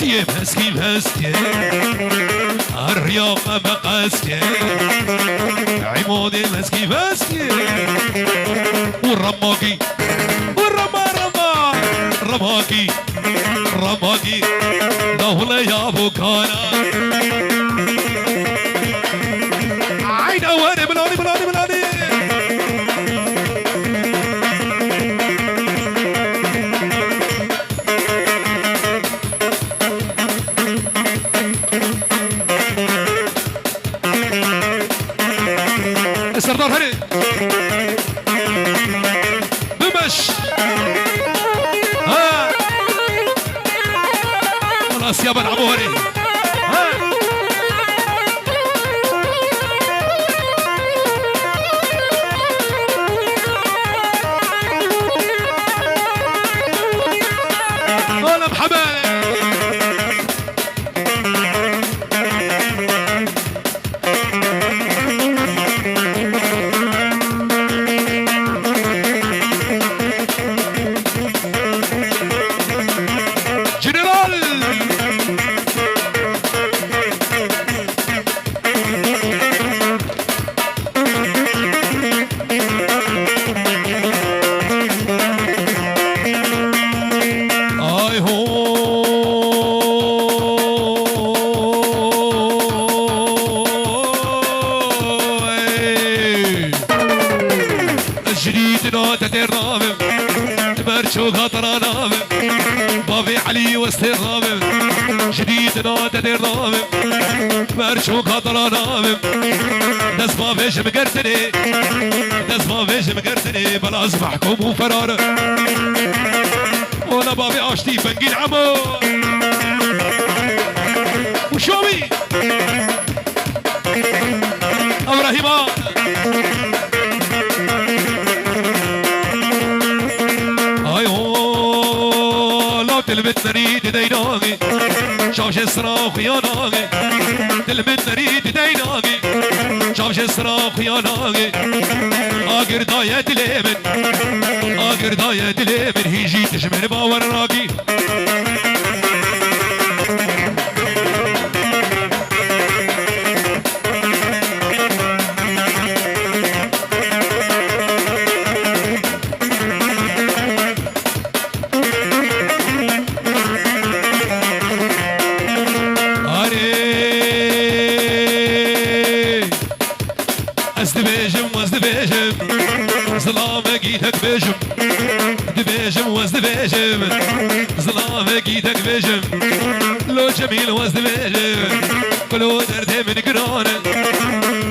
اشتي مسكي مسكي الرياق مقاسكي عمودي مسكي مسكي والرماقي رماقي رماقي دولة يا بوكانا عين اواني بلاني بلاني بلاني السردار هني بمش ها خلاص يا بن عموري ها ولا محمد بابي علي واسترامم جديد نادى الرامم مرشوق هضرانامم دس ما فيش مقرتني دس ما فيش مقرتني بلاز محكوم وفرار وانا بابي عاشتي بنقين عمو وشومي ابراهيم تلمت نريد ديناغي شاوش الصراخ يا ناغي تلمت نريد ديناغي شاوش الصراخ يا ناغي اقر داية ليمن اقر داية ليمن هيجي تجمل باور راقي بيجم دبيجم وز دبيجم ظلامك ايدك بيجم لو جميل وز دبيجم لو درد من قران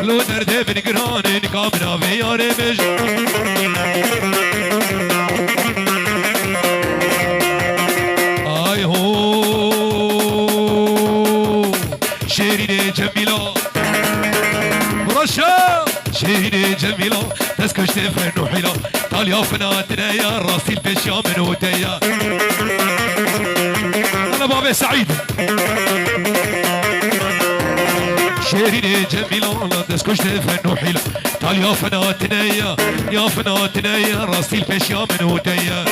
لو درد من قران نقامنا في يار بيجم اي هو شيرين جميلة رشا شيرين جميلة تسكش تفرن وحيلة قال يا فناتنا يا راسي البشا من وديا انا بابي سعيد شيرين جميلة لا تسكش تفرن وحيلة قال يا فناتنا يا راسي البشا من وديا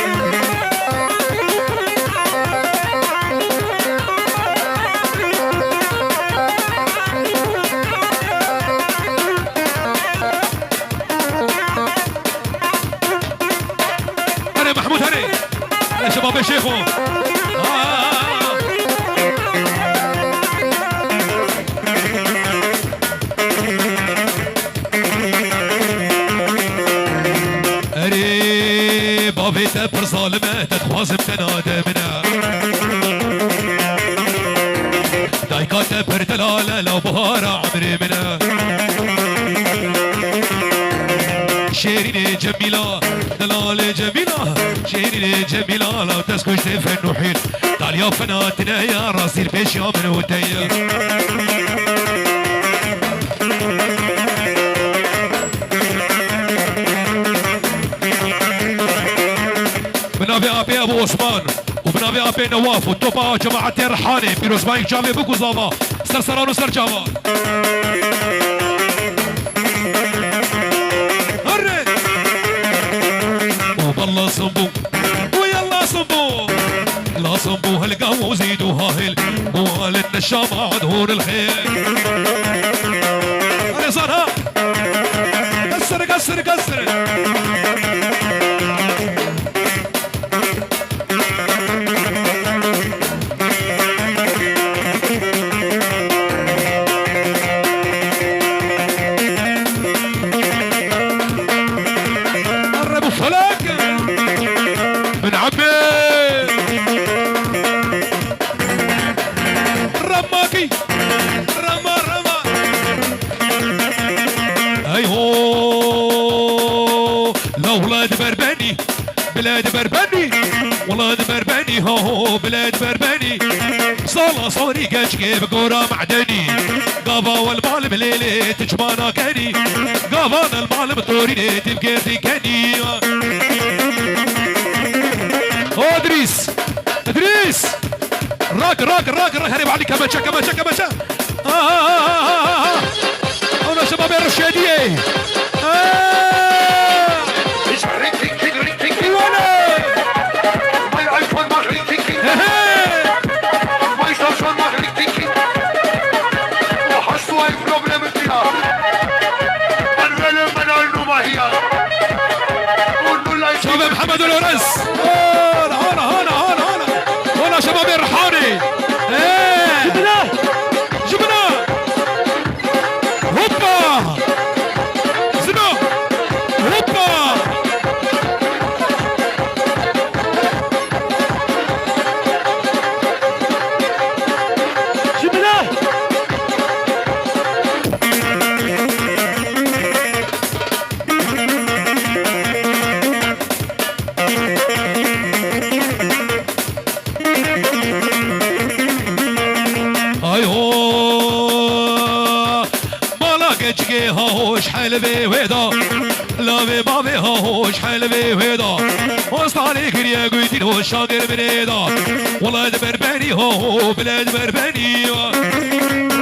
شباب يا شيخو اري بابي تبر ظالمه تخوازم تنادى منها دايكا تبر دلاله لو بهار عمري منها شيرين جميلة دلال جميلة شيرين جميلة لو تسكش تفن وحيل قال يا فناتنا يا راسي البيش يا من وديا بنابي ابي ابو عثمان وبنابي ابي نواف والتوبا جماعة الرحاني بيروز مايك جامي بوكو زاما سرسران وسر جاما والله صنبو ويلا صنبو لا صنبو هالقهوة وزيدوا هاهل الشام عدهور الخير علي صارها كسر كسر كسر قربوا فلك من عبي رماكي رما رما ايهو لا ولاد بربني بلاد بربني ولاد بربني هو بلاد بربني صاله صوري كاش بقورة معدني قابا والمال بليلي تجمانا كاني قابانا المال بطوري تبقيتي كاني ادريس ادريس راك راك راك راك هرب عليك كماشا كماشا كماشا هنا شباب الرشادية شباب محمد الورز هنا هنا هنا هنا هنا شباب الرحاني جبنا جبنا هوبا زنا هوبا جبنا هوش حلبي ويدا لا بي بابي هوش حلبي ويدا وصالي كريا قويتين هو الشاقر بريدا ولاد بربني هو بلاد بربني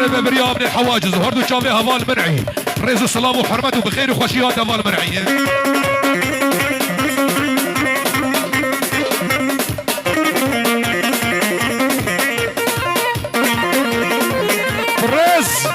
ربا بريا من الحواجز وهردو شافي هفال مرعي رئيس السلام وحرمته بخير وخشيات هفال مرعي الرئيس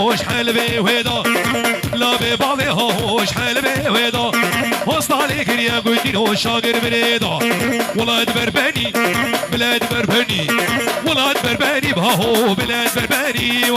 هوش حلبي ويدا لا ببابي هوش حلبي ويدا وصالي كريا قويتين هو الشاقر بريدا ولاد بربني بلاد بربني ولاد بربني بهو بلاد بربني